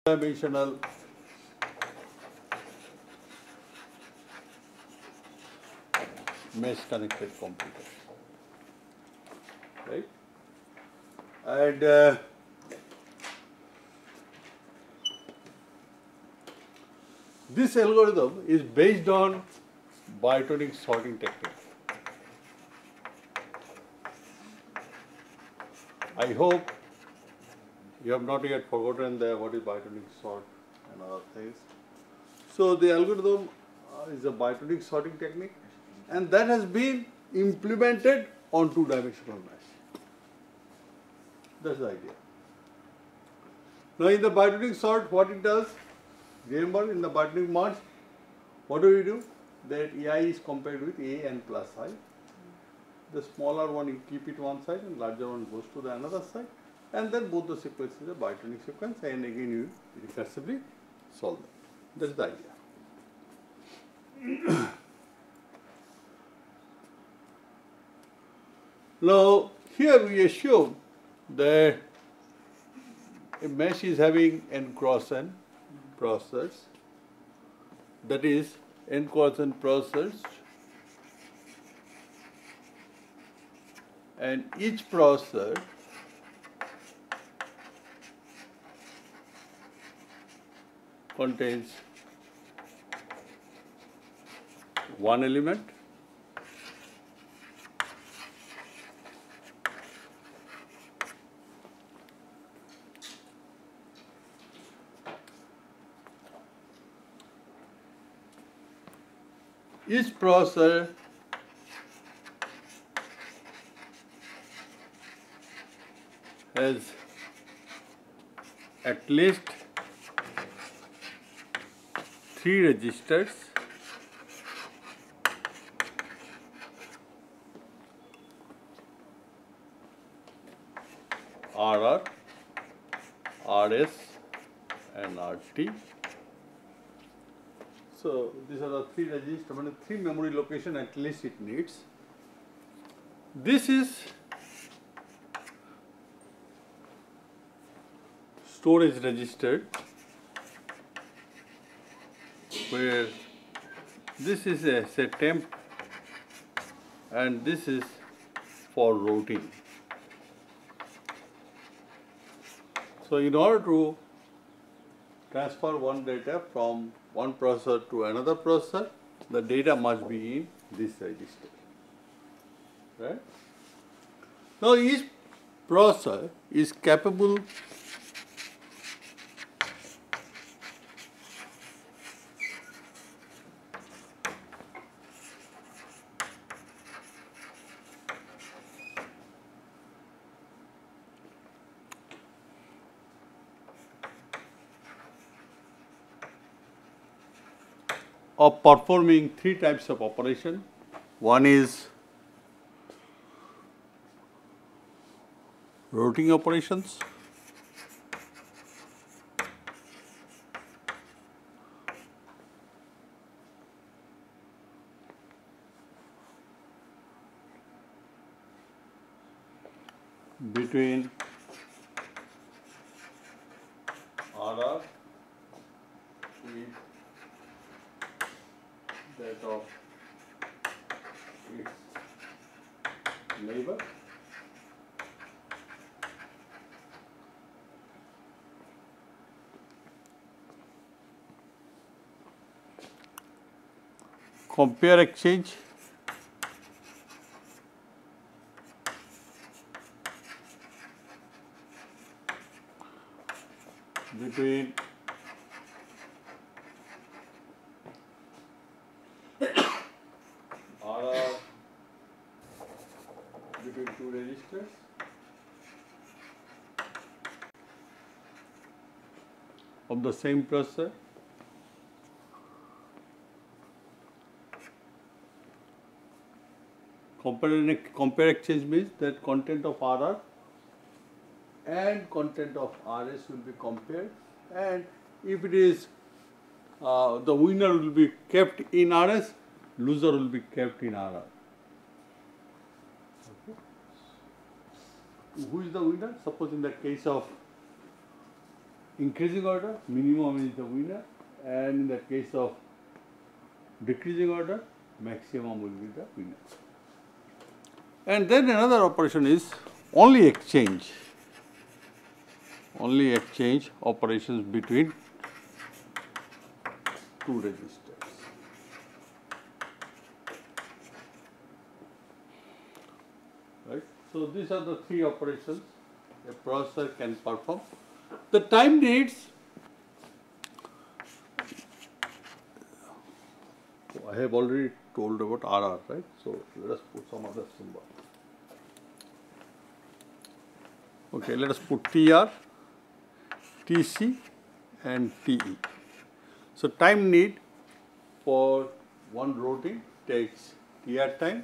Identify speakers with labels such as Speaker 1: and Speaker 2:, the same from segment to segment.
Speaker 1: dimensional mesh connected computer, right? And this algorithm is based on Biotonic sorting technique. I hope you have not yet forgotten what is Biotonic sort and other things. So the algorithm is a Biotonic sorting technique, and that has been implemented on two-dimensional mesh. That's the idea. Now in the Biotonic sort, what it does, remember in the Biotonic merge, what do? That AI is compared with A and plus I. The smaller one you keep it one side and larger one goes to the another side, and then both the sequences are Biotonic sequence, and again you recursively solve them. That's the idea. Now here we assume that a mesh is having n cross n processors, that is n cross n processors, and each processor contains one element each processor has at least 3 registers RR, RS and RT. So these are the 3 registers, 3 memory location at least it needs. This is storage register, where this is a say temp and this is for routing. So in order to transfer one data from one processor to another processor, the data must be in this register, right? Now each processor is capable of performing 3 types of operation. One is routing operations, between RR with that of its neighbor, compare exchange between RR between 2 registers of the same processor. Compare exchange means that content of RR and content of RS will be compared, and if it is the winner will be kept in RS, loser will be kept in RR. Okay. Who is the winner? Suppose in the case of increasing order, minimum is the winner, and in the case of decreasing order, maximum will be the winner. And then another operation is only exchange operations between two registers. Right? So these are the three operations a processor can perform. The time needs, I have already told about RR, right? So let us put some other symbol. Okay, let us put TR, TC and TE. So time need for one routing takes TR time,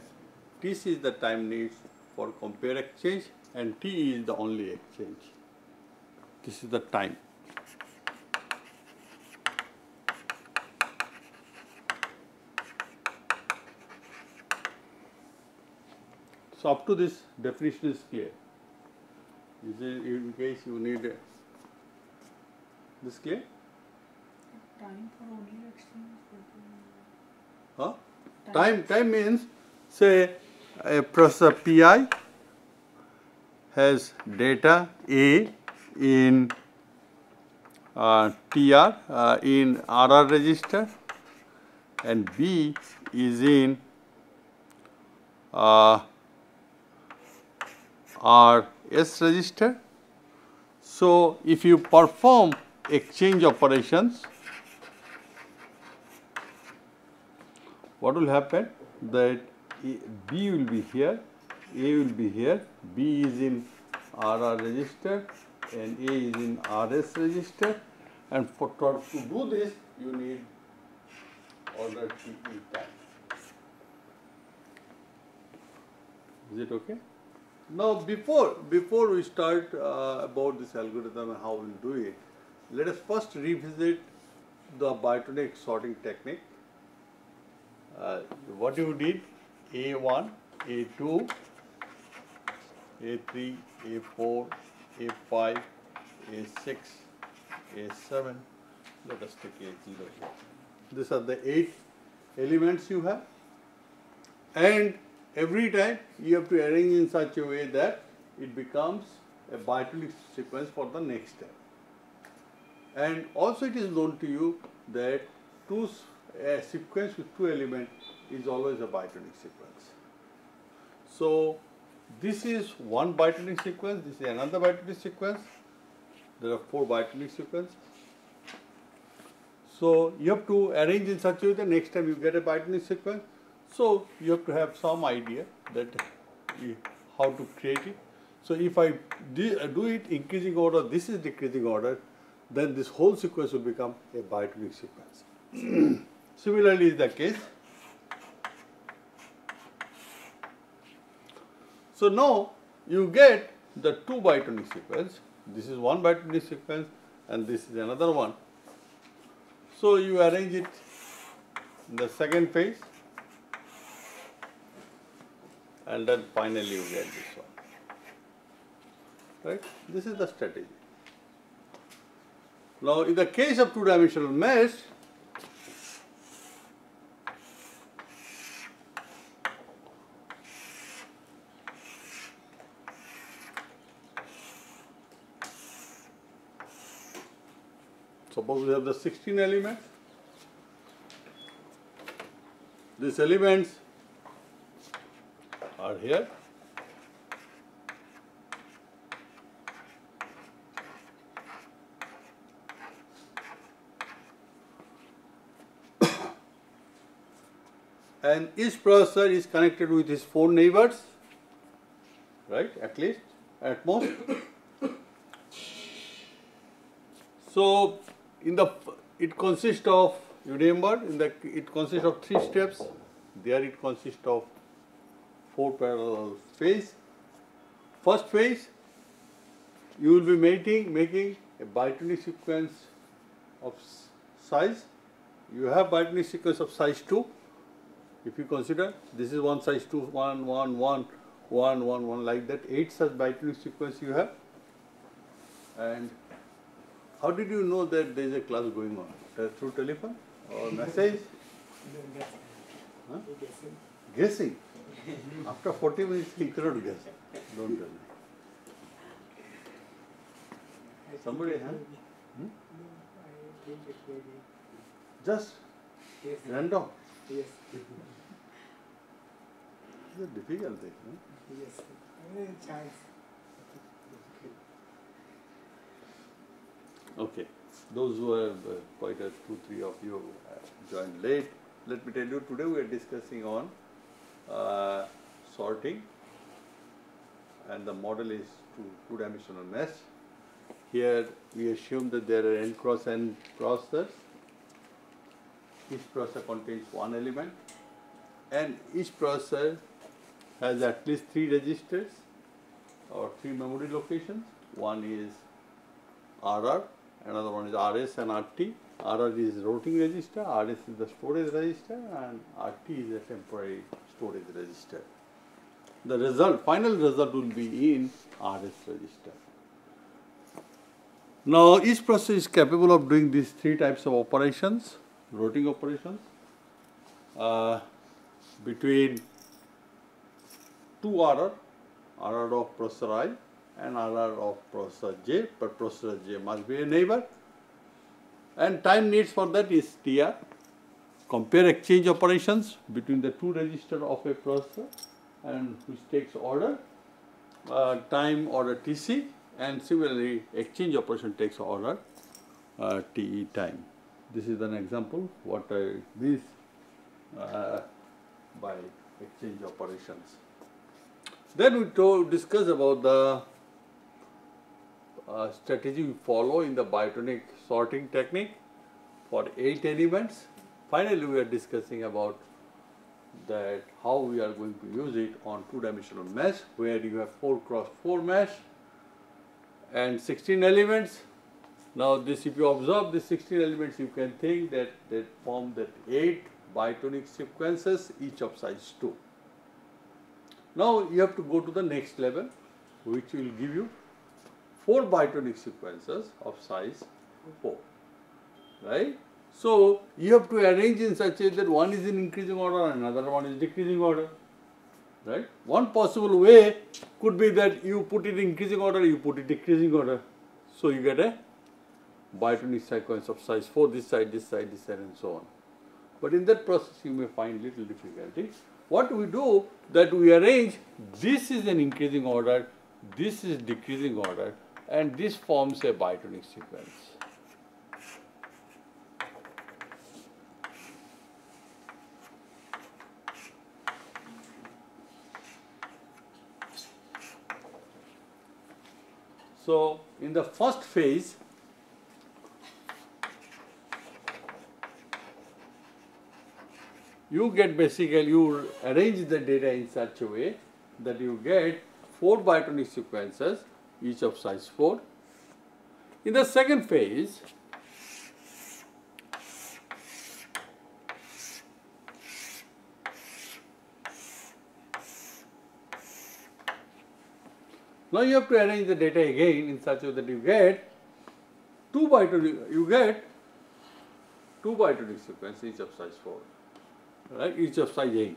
Speaker 1: TC is the time needs for compare exchange, and TE is the only exchange. This is the time. So up to this definition is clear. Is it in case you need this clear?
Speaker 2: Time for only exchange.
Speaker 1: Huh? Time means, say a processor PI has data A in TR in RR register, and B is in RS register. So if you perform exchange operations, what will happen? That B will be here, A will be here, B is in RR register and A is in RS register, and to do this you need order TE time. Is it okay? Now before we start about this algorithm and how we will do it, let us first revisit the Biotonic sorting technique. What you did, A1, A2, A3, A4, A5, A6, A7, let us take A0 here. These are the 8 elements you have, and every time you have to arrange in such a way that it becomes a Biotonic sequence for the next step. And also it is known to you that a sequence with 2 elements is always a Biotonic sequence. So this is one Biotonic sequence, this is another Biotonic sequence. There are 4 Biotonic sequences. So you have to arrange in such a way that next time you get a Biotonic sequence. So you have to have some idea that how to create it. So if I do it increasing order, this is decreasing order, then this whole sequence will become a Biotonic sequence. Similarly is the case. So now you get the 2 Biotonic sequence. This is one Biotonic sequence and this is another one. So you arrange it in the second phase, and then finally you get this one. Right? This is the strategy. Now in the case of 2-dimensional mesh, suppose we have the 16 elements. These elements are here. And each processor is connected with its 4 neighbors, right? At most. So it consists of, you remember, it consists of 3 steps. There it consists of 4 parallel phases. First phase, you will be making a Biotonic sequence of size. You have Biotonic sequence of size 2. If you consider, this is one size 2, 1, 1, 1, 1, 1, 1, like that. 8 such Biotonic sequence you have. And How did you know that there is a class going on? Through telephone or message? Huh? Guessing. After 40 minutes, he cannot guess. Don't tell me. Somebody, huh? Just random.
Speaker 3: Yes.
Speaker 1: It's a difficult thing. Huh?
Speaker 3: Yes. Chance.
Speaker 1: Okay. Those who have quite a 2-3 of you joined late, let me tell you, today we are discussing on sorting, and the model is two-dimensional mesh. Here we assume that there are n cross n processors. Each processor contains one element, and each processor has at least 3 registers or 3 memory locations. One is RR, another one is RS and RT. RR is routing register, RS is the storage register, and RT is a temporary storage register. The result, final result will be in RS register. Now, each processor is capable of doing these 3 types of operations, routing operations, between 2 RR of processor I and RR of processor J, but processor J must be a neighbor. And time needs for that is TR. Compare exchange operations between the 2 registers of a processor, and which takes order, time order TC, and similarly exchange operation takes order TE time. This is an example what I mean by exchange operations. Then we discuss about the strategy we follow in the Biotonic sorting technique for 8 elements. Finally, we are discussing about that how we are going to use it on 2-dimensional mesh, where you have 4x4 mesh and 16 elements. Now, this, if you observe the 16 elements, you can think that they form that 8 Biotonic sequences, each of size 2. Now, you have to go to the next level, which will give you 4 Biotonic sequences of size 4, right? So, you have to arrange in such a way that one is in increasing order and another one is decreasing order, right? One possible way could be that you put it in increasing order, you put it decreasing order. So, you get a Biotonic sequence of size 4, this side, this side, this side, and so on. But in that process, you may find little difficulty. What we do, that we arrange, this is an increasing order, this is decreasing order, and this forms a Biotonic sequence. So, in the first phase, you get basically, you arrange the data in such a way that you get 4 Biotonic sequences, each of size 4. In the second phase, now you have to arrange the data again in such a way that you get 2 Biotonic sequences, each of size 4. Right, each of size 8.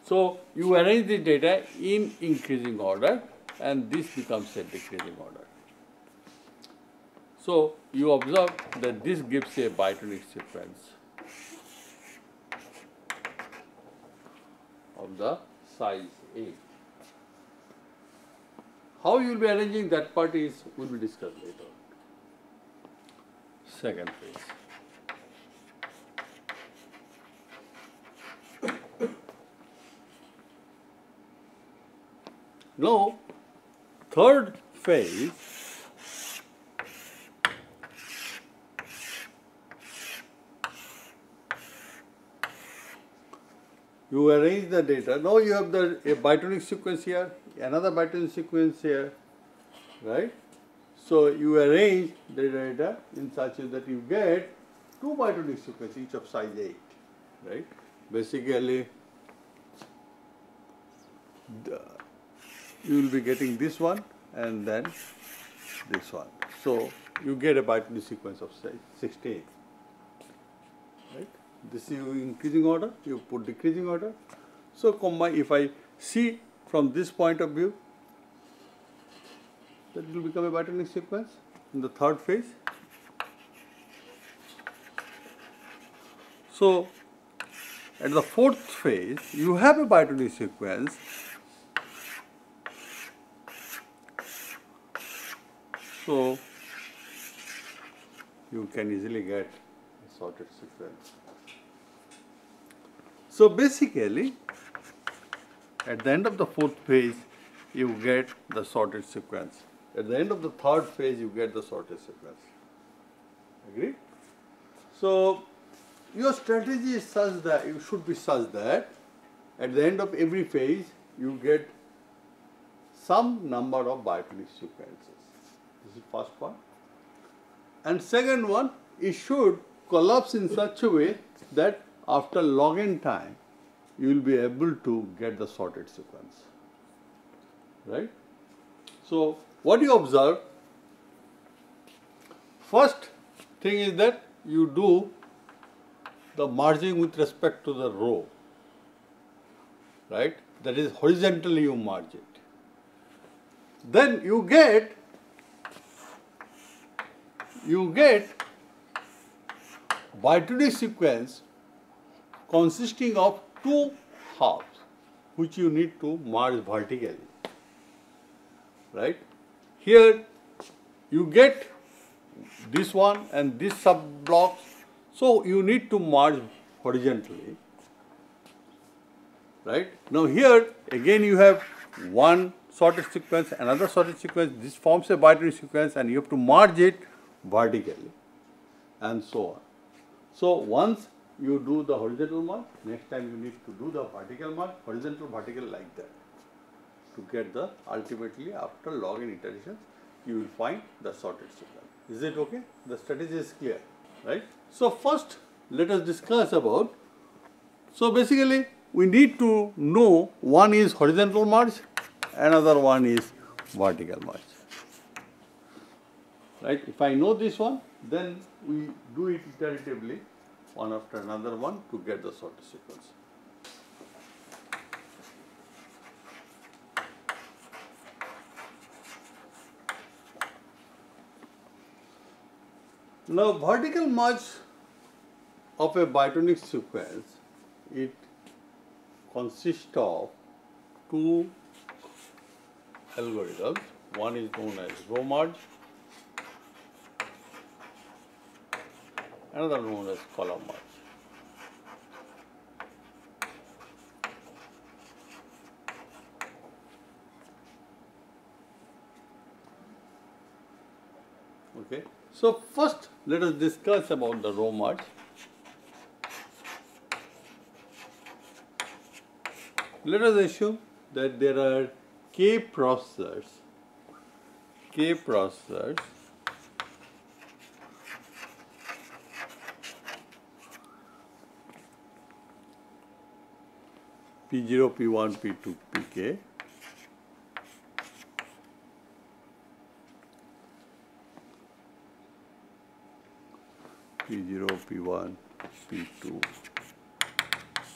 Speaker 1: So, you arrange the data in increasing order, and this becomes a decreasing order. So, you observe that this gives a Biotonic sequence of the size 8. How you will be arranging that part is will be discussed later. Second phase. Now, third phase, you arrange the data. Now you have a Biotonic sequence here, another Biotonic sequence here, right? So you arrange the data in such a way that you get 2 Biotonic sequences, each of size 8, right? Basically, you will be getting this one and then this one. So, you get a Biotonic sequence of say 16. Right? This is increasing order, you put decreasing order. So combine, if I see from this point of view, that will become a Biotonic sequence in the third phase. So at the fourth phase, you have a Biotonic sequence. So you can easily get a sorted sequence. So basically, at the end of the fourth phase, you get the sorted sequence. At the end of the third phase, you get the sorted sequence. Agree? So your strategy is such that you should be such that at the end of every phase, you get some number of Biotonic sequences. This is first one. And second one, it should collapse in such a way that after log n time, you will be able to get the sorted sequence. Right? So what you observe, first thing is that you do the merging with respect to the row. Right? That is horizontally you merge it. Then you get Biotonic sequence consisting of two halves which you need to merge vertically. Right? Here you get this one and this sub blocks, so you need to merge horizontally. Right? Now here again you have one sorted sequence, another sorted sequence, this forms a Biotonic sequence and you have to merge it vertically and so on. So once you do the horizontal merge, next time you need to do the vertical merge, horizontal, vertical like that to get the ultimately after log n iterations you will find the sorted sequence. Is it okay? The strategy is clear, right? So first let us discuss about, so basically we need to know one is horizontal merge, another one is vertical merge. Right? If I know this one, then we do it iteratively, one after another one to get the sorted sequence. Now, vertical merge of a Biotonic sequence, it consists of two algorithms. One is known as Rhomat, another known as column merge. Okay. So first let us discuss about the Rhomat. Let us assume that there are k processors P0, P1, P2, Pk. P0, P1, P2,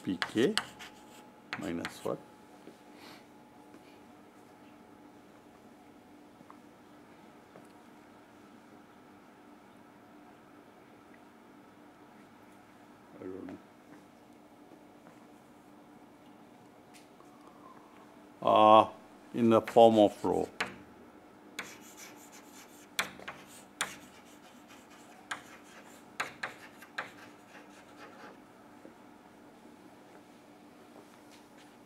Speaker 1: Pk minus what? I don't know. In the form of row.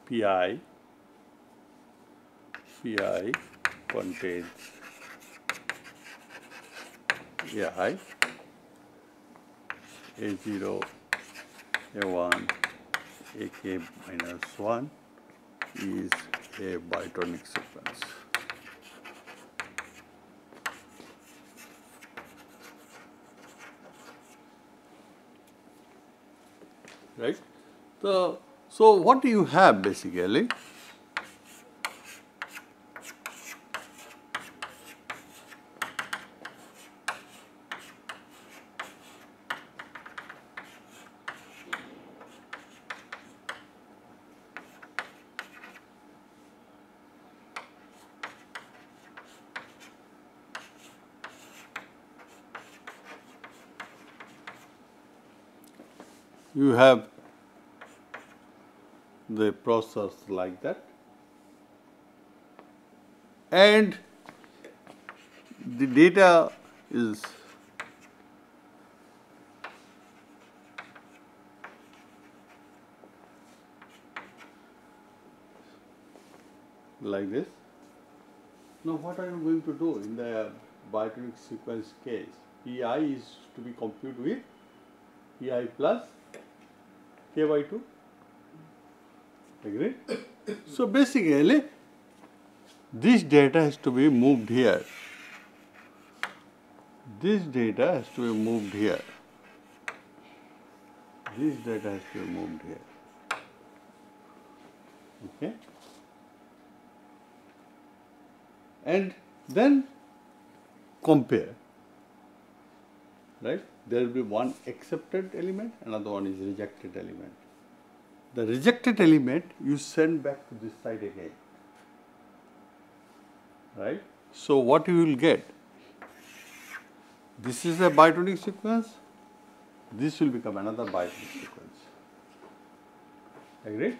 Speaker 1: Pi contains AI, A0, A1, AK minus 1 is a Biotonic sequence. Right? So what do you have basically? you have the process like that, and the data is like this. Now what are you going to do in the Biotonic sequence case? Pi is to be computed with Pi plus k by 2. Agree? So basically, this data has to be moved here. This data has to be moved here. This data has to be moved here. Okay? And then compare. Right? There will be one accepted element, another one is rejected element. The rejected element you send back to this side again. Right? So what you will get? This is a Biotonic sequence. This will become another Biotonic sequence. Agreed?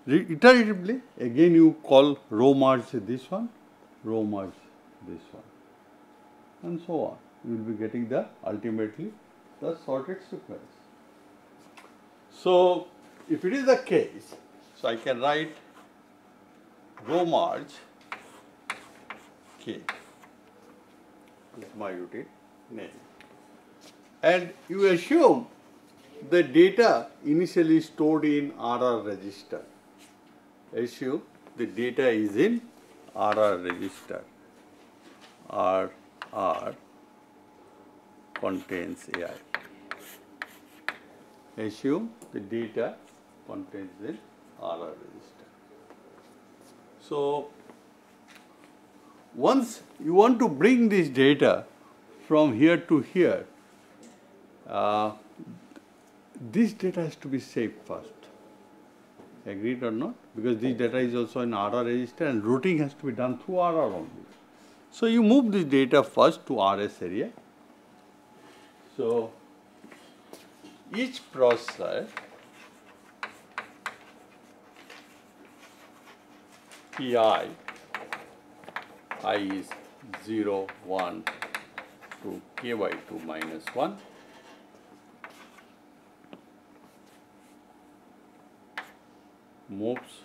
Speaker 1: Iteratively, again you call row merge this one, row merge this one, and so on. You will be getting the ultimately the sorted sequence. So if it is the case, so I can write row merge K is my routine name. And you assume the data initially stored in RR register. Assume the data is in RR register. RR contains AI. Assume the data contains in RR register. So once you want to bring this data from here to here, this data has to be saved first. Agreed or not? Because this data is also in RR register and routing has to be done through RR only. So you move this data first to RS area. So each processor Pi, I is 0, 1 to k by 2 minus 1. Moves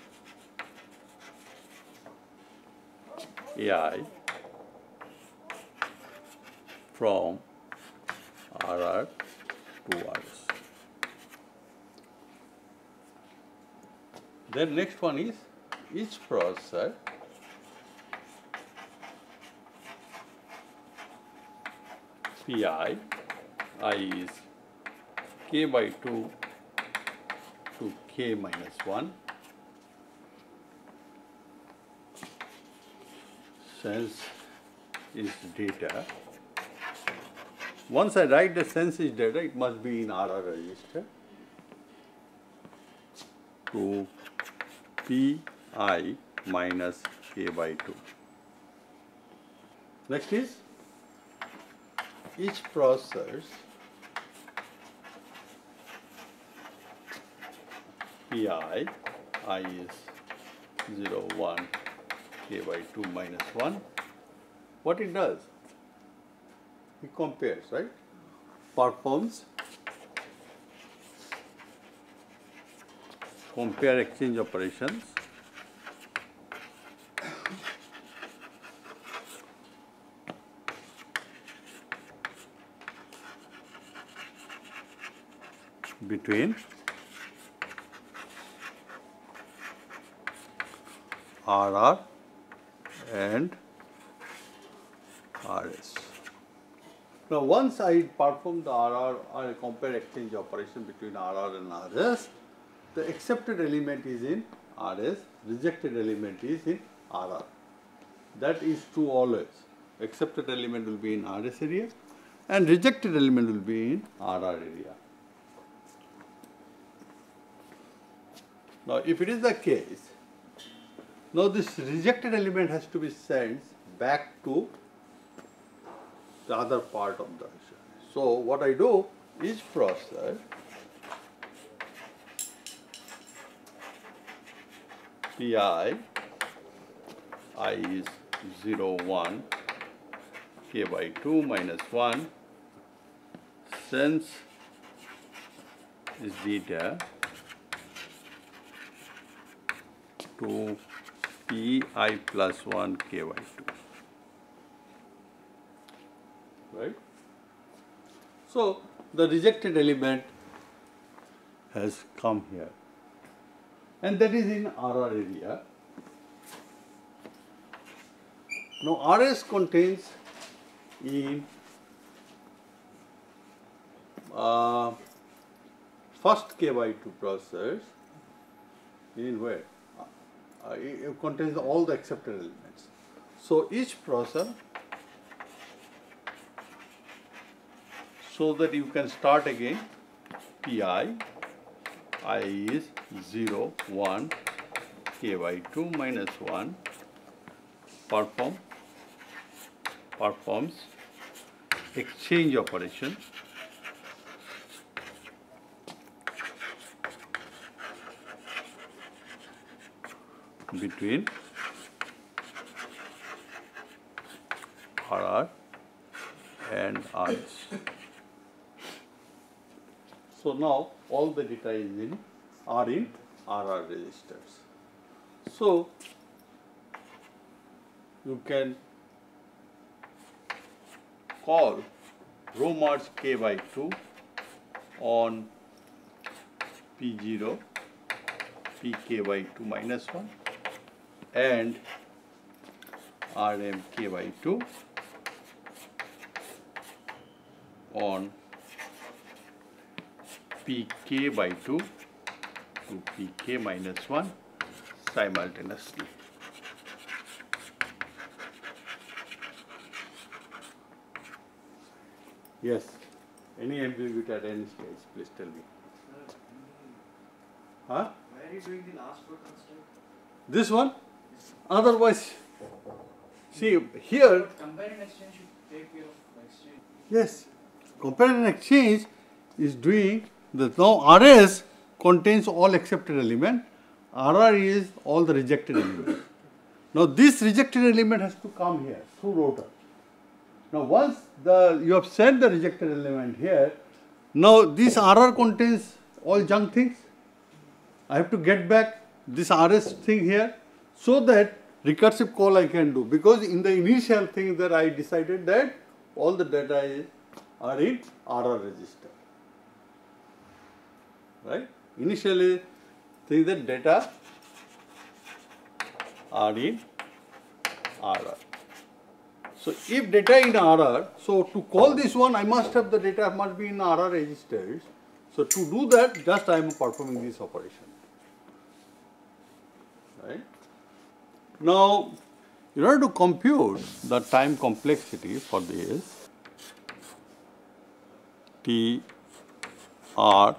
Speaker 1: AI from RR to RS. Then next one is each processor Pi, I is k by 2 to k minus 1. Sense is data. Once I write the sense is data, it must be in RR register to Pi minus k by 2. Next is each processor's Pi, I is 0, 1, k by 2 minus 1. What it does? It compares, right? Performs compare exchange operations between RR and RS. Now, once I perform the RR or compare exchange operation between RR and RS, the accepted element is in RS, rejected element is in RR. That is true always. Accepted element will be in RS area and rejected element will be in RR area. Now, if it is the case, now this rejected element has to be sent back to the other part of the. So what I do, each processor Pi, I is 0, 1, k by 2 minus 1, sense is beta to Pi plus 1 k by 2. Right? So, the rejected element has come here, and that is in RR area. Now, RS contains in first k by 2 process in where? It contains all the accepted elements. So, each process, so that you can start again, Pi, I is 0, 1, k by 2 minus 1, performs exchange operation between RR and RS. So now all the data is are in RR registers. So you can call Rhomat's k by 2 on P0, Pk by 2 minus 1 and Rm k by 2 on Pk by 2 to Pk minus 1 simultaneously. Yes, any ambiguity at any stage, please tell me. Huh?
Speaker 3: Why are you doing the last word construct?
Speaker 1: This one? Otherwise, see here,
Speaker 3: Compare and exchange should take care of exchange.
Speaker 1: yes, compare and exchange is doing the, now RS contains all accepted element, RR is all the rejected element. Now this rejected element has to come here through rotor. Now once you have sent the rejected element here, now this RR contains all junk things. I have to get back this RS thing here so that recursive call I can do, because in the initial thing that I decided that all the data are in RR register. Right? Initially think that data are in RR. So if data in RR, so to call this one I must have the data must be in RR registers. So to do that, just I am performing this operation. Right? Now, in order to compute the time complexity for this, T R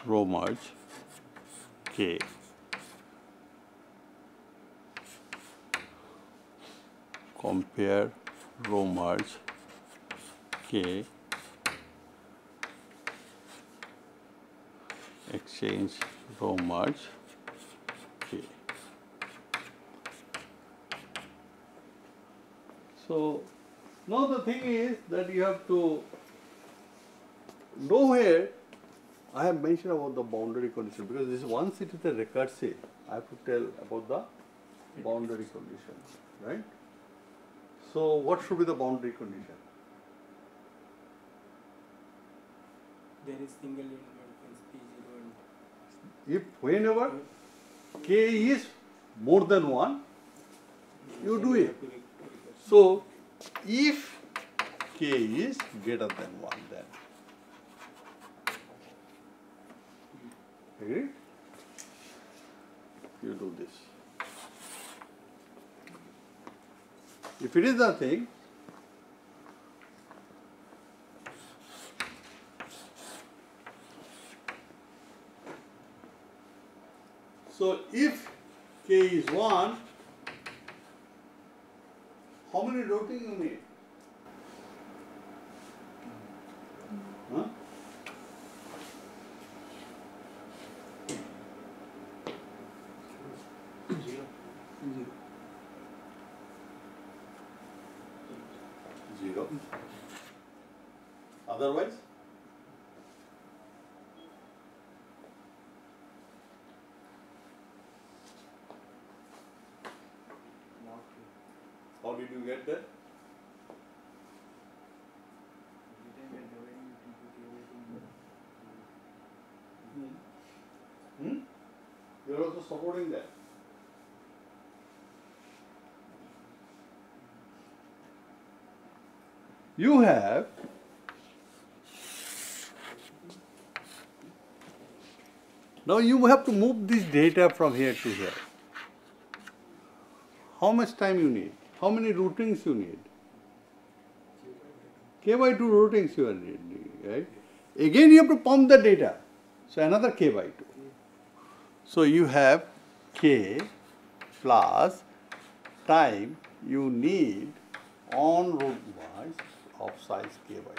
Speaker 1: row merge K compare row merge K exchange row merge K. So now the thing is that you have to know here I have mentioned about the boundary condition, because this once it is a recursive, I have to tell about the boundary condition, right? So what should be the boundary condition?
Speaker 3: There is single element P0 and
Speaker 1: If whenever k is more than 1, you do it. So if k is greater than 1, then agree? You do this. If it is the thing, so if k is 1, how many routing you need? Huh?
Speaker 3: Zero.
Speaker 1: Zero. Otherwise,
Speaker 3: Not true.
Speaker 1: how did you get that?
Speaker 3: Every time we are dividing, you can put everything.
Speaker 1: You are also supporting that. You have now you have to move this data from here to here. How much time you need? How many routings you need? K by 2 routings you are needing, right? Again you have to pump the data. So another K by 2. So you have K plus time you need on root wise of size K by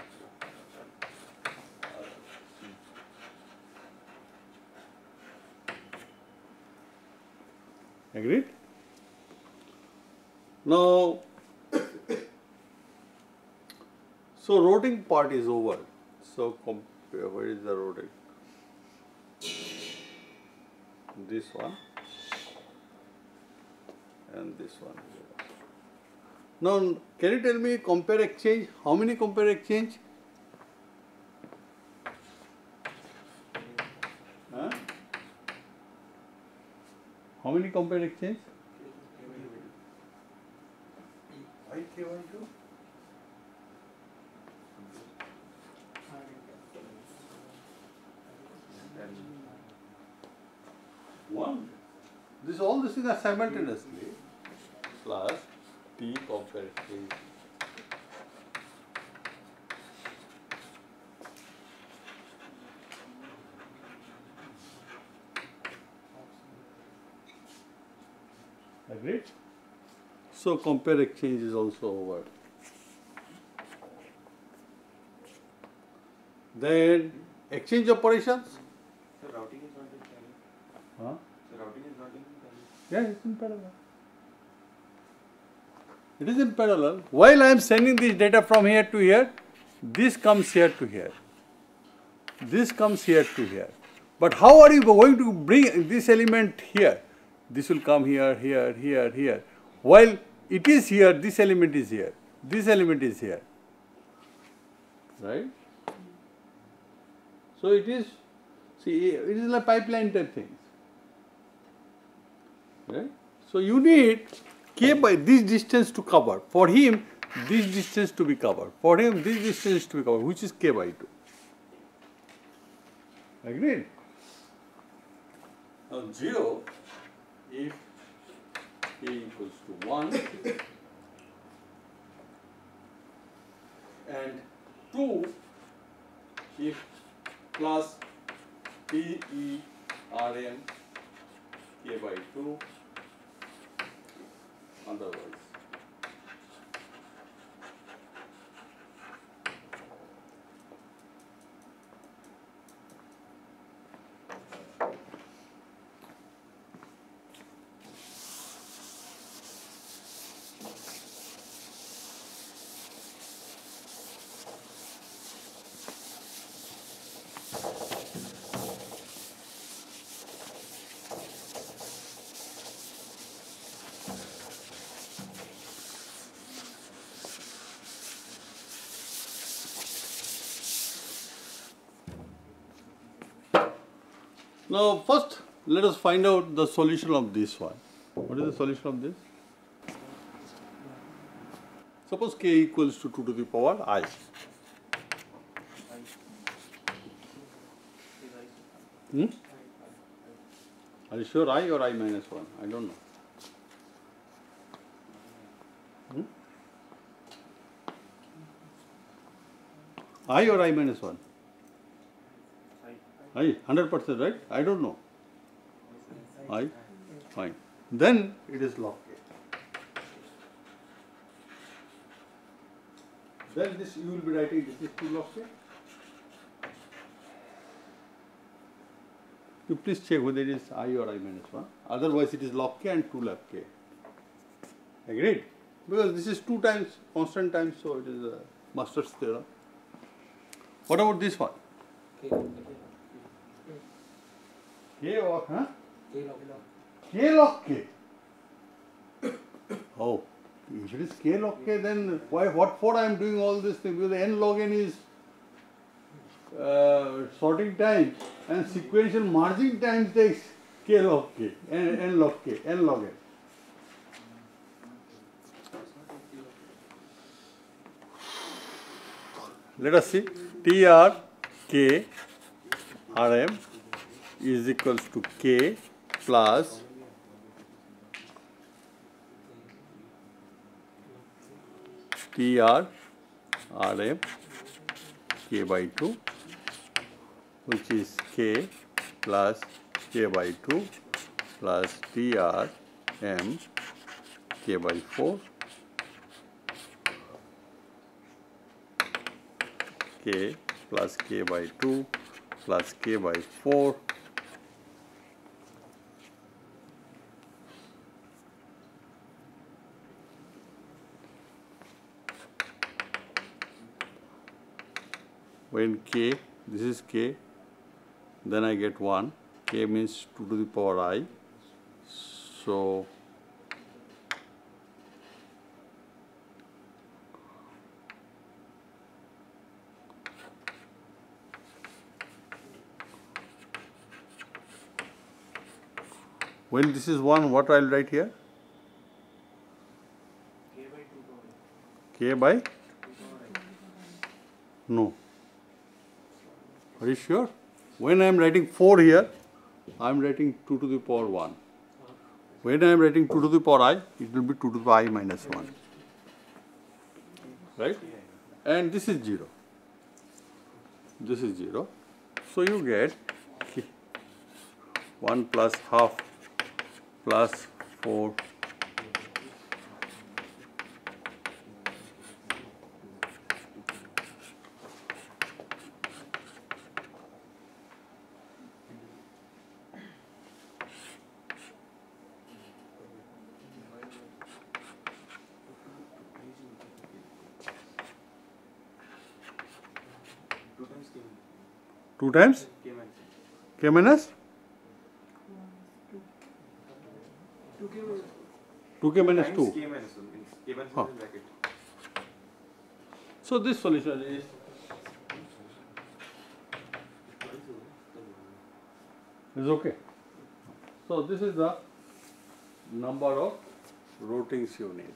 Speaker 1: 2. Agreed? Now, so routing part is over. So compare, where is the routing? This one and this one. Now, can you tell me compare exchange? How many compare exchange? Huh? How many compare exchange? Why K12? One. This all these things are simultaneously plus T compare exchange. Agreed? So compare exchange is also over. Then exchange operations.
Speaker 3: So routing is not in parallel.
Speaker 1: Huh?
Speaker 3: So routing is not in parallel.
Speaker 1: Yeah, it's in parallel. It is in parallel. While I am sending this data from here to here, this comes here to here. This comes here to here. But how are you going to bring this element here? This will come here, here, here, here. While it is here, this element is here. This element is here. Right? So it is, see, it is like pipeline type things. Right? So you need K by this distance to cover. For him, this distance to be covered. For him, this distance to be covered, which is K by 2. Agreed? Now 0, if K equals to 1 and 2 if plus P E R M K by 2 otherwise. Now, first let us find out the solution of this one. What is the solution of this? Suppose K equals to 2 to the power I. Hmm? Are you sure I or I minus 1? I don't know. Hmm? I or I minus 1? I, 100%, right? I don't know. I, fine. Then it is log K. Then this you will be writing this is 2 log K. You please check whether it is I or I minus 1. Otherwise, it is log k and 2 log k. Agreed? Because this is 2 times constant times, so it is a Master's theorem. What about this one?
Speaker 3: K
Speaker 1: Or, huh?
Speaker 3: log.
Speaker 1: K log k. Oh, if it is k log k, then why? What for I am doing all this thing? Because n log n is sorting time, and sequential merging time takes k log k, n log k, n log n. Let us see. TR k Rm is equals to k plus TR Rm k by 2, which is k plus k by 2 plus TR m k by 4 k plus k by 2 plus k by 4 when k, this is k, then I get 1, k means 2 to the power I, so when this is 1, what I will write here? K by 2 no. Are you sure? When I am writing 4 here, I am writing 2 to the power 1. When I am writing 2 to the power I, it will be 2 to the power I minus 1. Right? And this is 0. This is 0. So you get 1 plus half plus 4 2 times k minus 2k minus 2. Huh. So this solution is okay. So this is the number of rotings you need.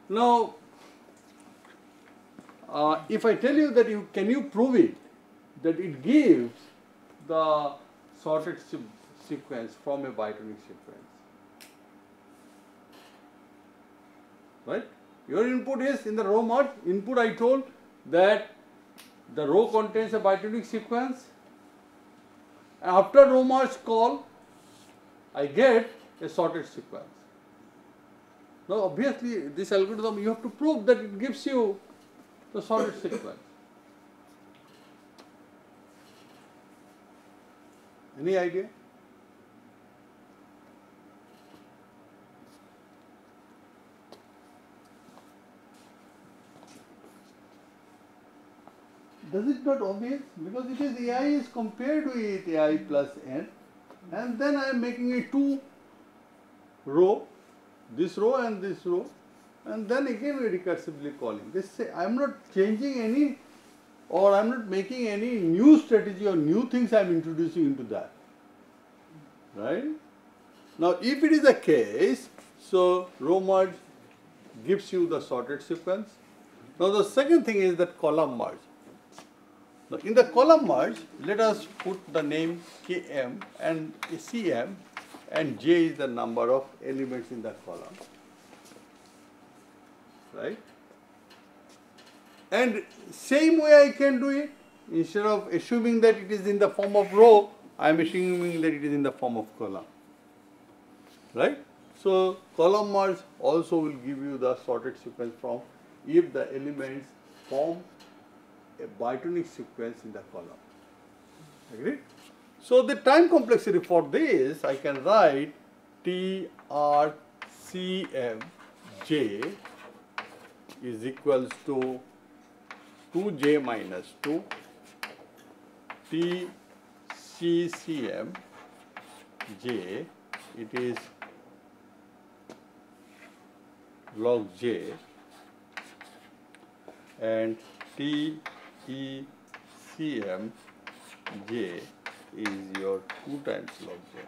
Speaker 1: Now, if I tell you that can you prove it, that it gives the sorted sequence from a Biotonic sequence, right? Your input is in the Rhomat input. I told that the row contains a Biotonic sequence. After Rhomat's call, I get a sorted sequence. Now, obviously, this algorithm you have to prove that it gives you the sorted sequence. Any idea? Does it not obvious? Because it is AI is compared with AI plus n, and then I am making it 2 row, this row and this row, and then again we recursively calling. This say I am not changing any, or I am not making any new strategy or new things I am introducing into that. Right? Now, if it is the case, so Rhomat gives you the sorted sequence. Now, the second thing is that column merge. Now, in the column merge, let us put the name Km and Cm, and J is the number of elements in the column. Right? And same way I can do it. Instead of assuming that it is in the form of row, I am assuming that it is in the form of column. Right? So, column merge also will give you the sorted sequence from if the elements form a Biotonic sequence in the column. Agreed? So the time complexity for this, I can write TRCMJ is equals to 2J minus 2 TCCMJ, it is log J, and TECMJ is your 2 times log J.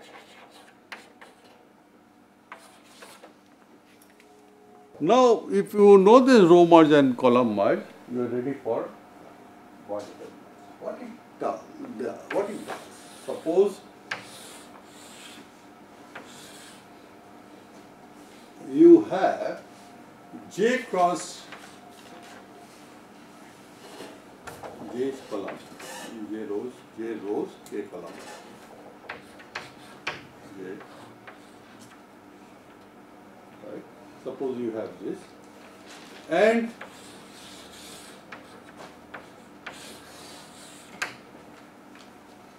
Speaker 1: Now, if you know this row merge and column merge, you are ready for what it does. What it does. Suppose you have J cross J column, J rows, J column, J. Right. Suppose you have this, and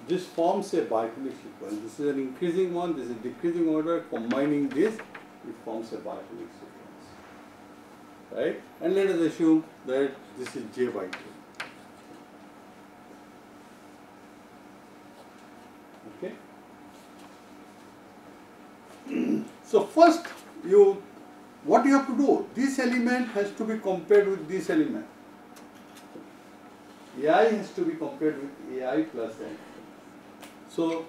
Speaker 1: this forms a Biotonic sequence. This is an increasing one, this is a decreasing order. Combining this, it forms a Biotonic sequence. Right? And let us assume that this is J by 2. Okay? So first, what you have to do? This element has to be compared with this element. AI has to be compared with AI plus N. So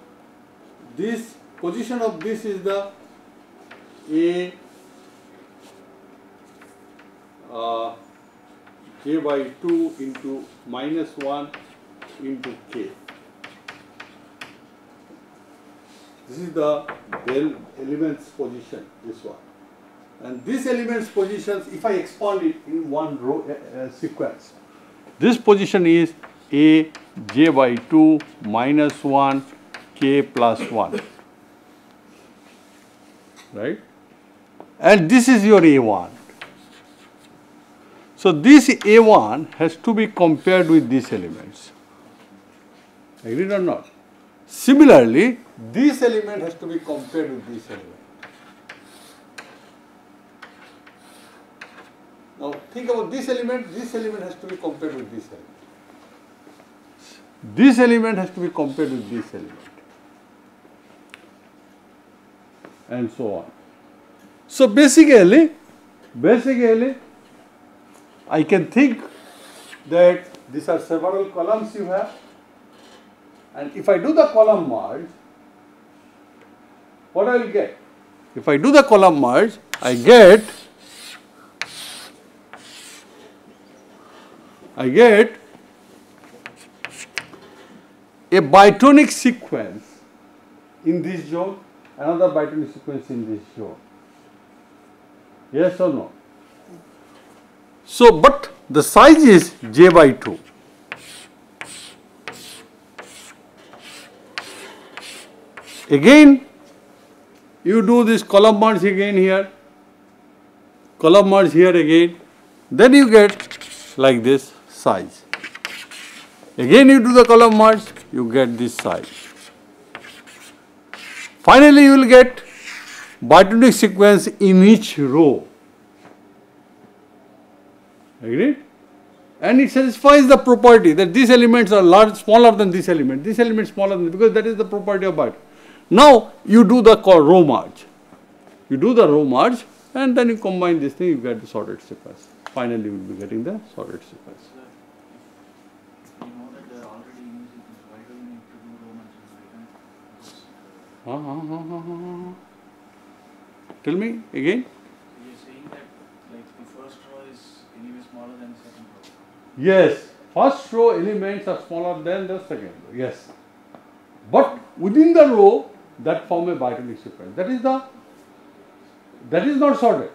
Speaker 1: this position of this is the A J by 2 into minus 1 into K. This is the element's position, this one. And this element's positions, if I expand it in one row sequence, this position is A J by 2 minus 1 K plus 1. Right? And this is your A1. So this A1 has to be compared with these elements. Agreed or not? Similarly, this element has to be compared with this element. Now think about this element has to be compared with this element. This element has to be compared with this element. And so on. So basically, I can think that these are several columns you have. And if I do the column merge, what I will get? If I do the column merge, I get a Biotonic sequence in this zone, another Biotonic sequence in this zone. Yes or no? So, but the size is J by 2. Again, you do this column merge again here, column merge here again, then you get like this size. Again you do the column merge, you get this size. Finally you will get Biotonic sequence in each row. Agreed? And it satisfies the property that these elements are smaller than this element smaller than, because that is the property of Biotonic. Now you do the row merge. You do the row merge and then you combine this thing, you get the sorted sequence. Finally you will be getting the sorted sequence.
Speaker 3: You know that they are already using this. Why do we need to do Rhomat?
Speaker 1: Tell me again.
Speaker 3: So you're saying that like the first row is anyway smaller than the second row.
Speaker 1: Yes, first row elements are smaller than the second row. Yes, but within the row that form a Biotonic sequence. That is not sorted.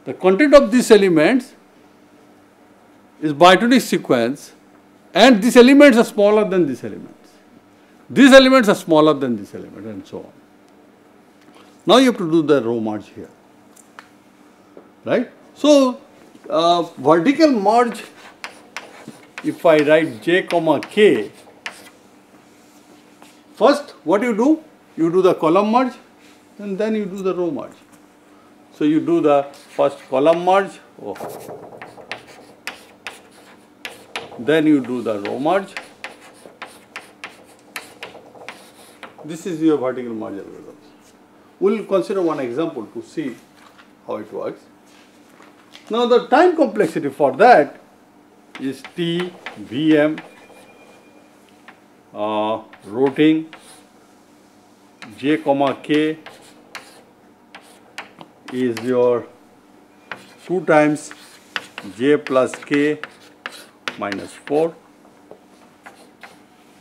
Speaker 1: The content of these elements is Biotonic sequence, and these elements are smaller than these elements. These elements are smaller than this element, and so on. Now you have to do the row merge here, right? So vertical merge, if I write J comma K, First, what you do? You do the column merge and then you do the row merge. So you do the first column merge, then you do the row merge. This is your vertical merge algorithm. We'll consider one example to see how it works. Now the time complexity for that is T, Vm, routing, J, K is your 2 times J plus K minus 4.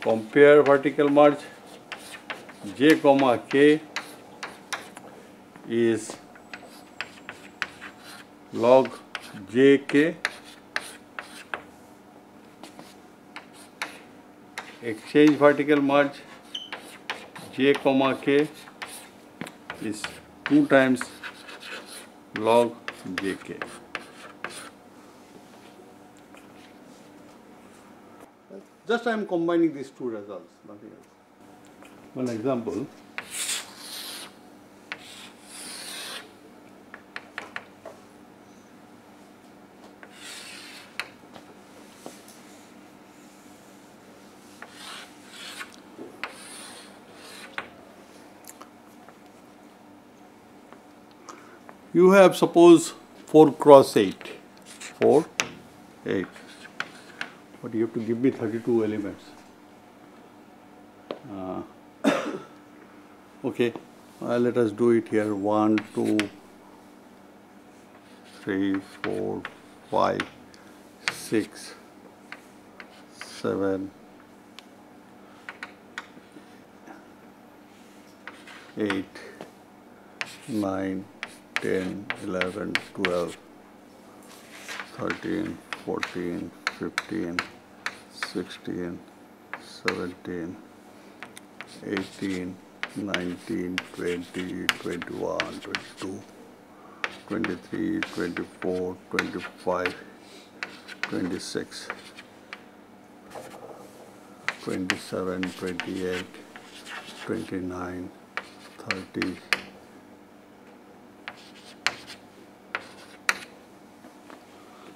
Speaker 1: Compare vertical merge, J, K is log Jk. Exchange vertical merge, J, K is 2 times log Jk. Just I am combining these two results, nothing else. One example. You have suppose 4 cross 8, 4, 8, but you have to give me 32 elements. Okay, let us do it here. 1, 2, 3, 4, 5, 6, 7, 8, 9, 10, 11, 12, 13, 14, 15, 16, 17, 18, 19, 20, 21, 22, 23, 24, 25, 26, 27, 28, 29, 30,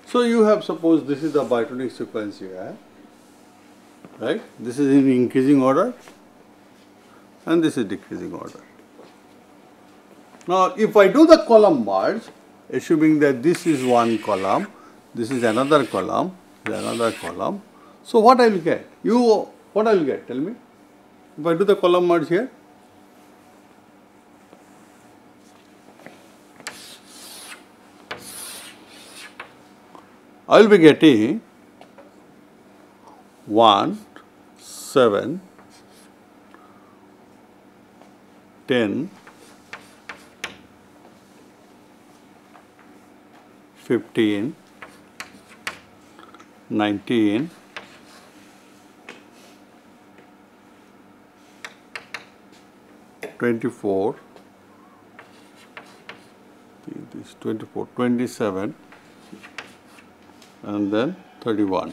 Speaker 1: so you have, suppose this is the Biotonic sequence you have, right? This is in increasing order and this is decreasing order. Now, if I do the column merge, assuming that this is one column, this is another column, so what I will get? What I will get? Tell me. If I do the column merge here, I will be getting 1, 7, 10, 15, 19, 24, 27, and then 31.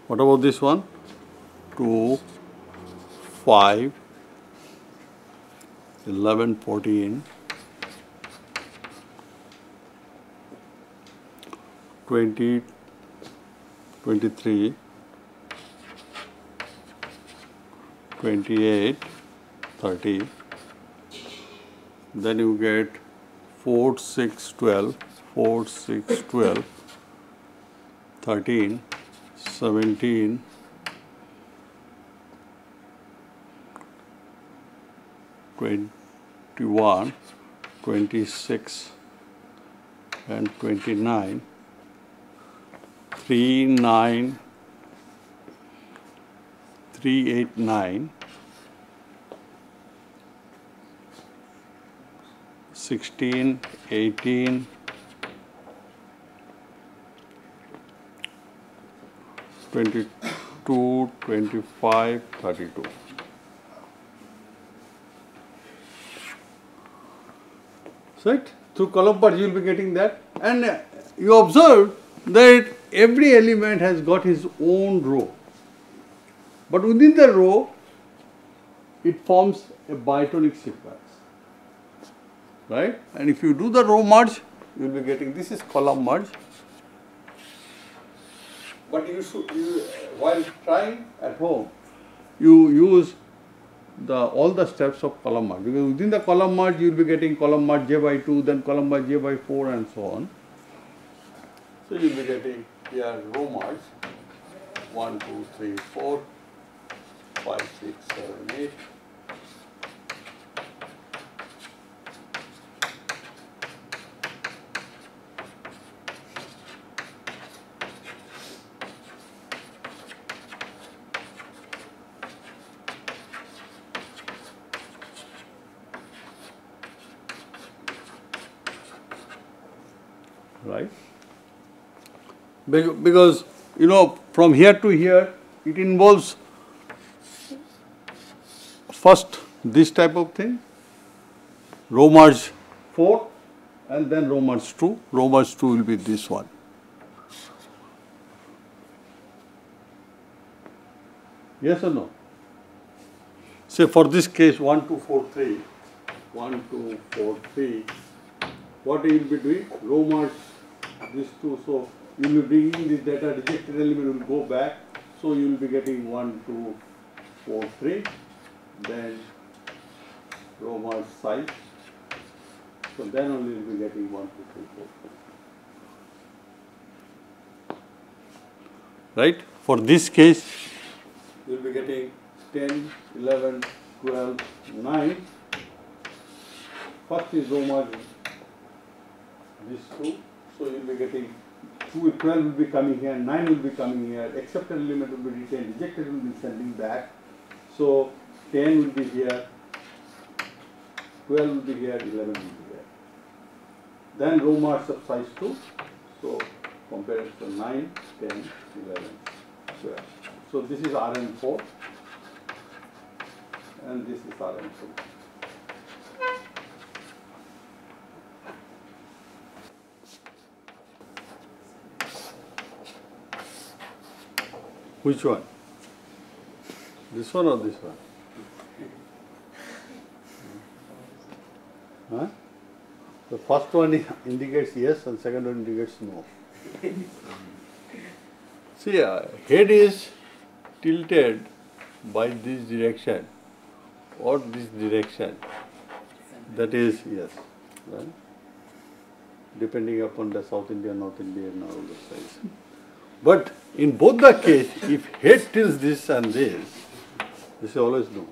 Speaker 1: What about this one? 2, 5, 11, 14, 20, 23, 28, 30. Then you get 4, 6, 12, 4, 6, 12, 13, 17, 21, 26, and 29, 3, 9, 3, 8, 9, 16, 18, 22, 25, 32. Right? Through column merge you will be getting that, and you observe that every element has got his own row, but within the row it forms a biotonic sequence, right? And if you do the row merge, you will be getting, this is column merge. But you should, while trying at home, you use all the steps of column merge, because within the column merge you will be getting column merge j by 2, then column merge j by 4 and so on. So you will be getting here row merge 1, 2, 3, 4, 5, 6, 7, 8. Right? Because, you know, from here to here, it involves first this type of thing, row merge 4, and then row merge 2. Row merge 2 will be this one. Yes or no? Say for this case 1, 2, 4, 3, 1, 2, 4, 3, what you will be doing? Row merge these two, so you will be bringing this data, rejected element will go back, so you will be getting 1, 2, 4, 3, then row merge size, so then only you will be getting 1, 2, 3, 4, 4. Right? For this case, you will be getting 10, 11, 12, 9. First is row merge these two, so you will be getting 12 will be coming here, 9 will be coming here, accepted element will be retained, rejected will be sending back. So 10 will be here, 12 will be here, 11 will be here. Then row merge of size 2, so compare it to 9, 10, 11, 12. So this is Rn4 and this is Rn2. Which one? This one or this one? Huh? The first one indicates yes and second one indicates no. See, head is tilted by this direction or this direction. That is yes, right? Depending upon the South Indian, North Indian, all the size. But in both the case, if head tilts this and this is always no.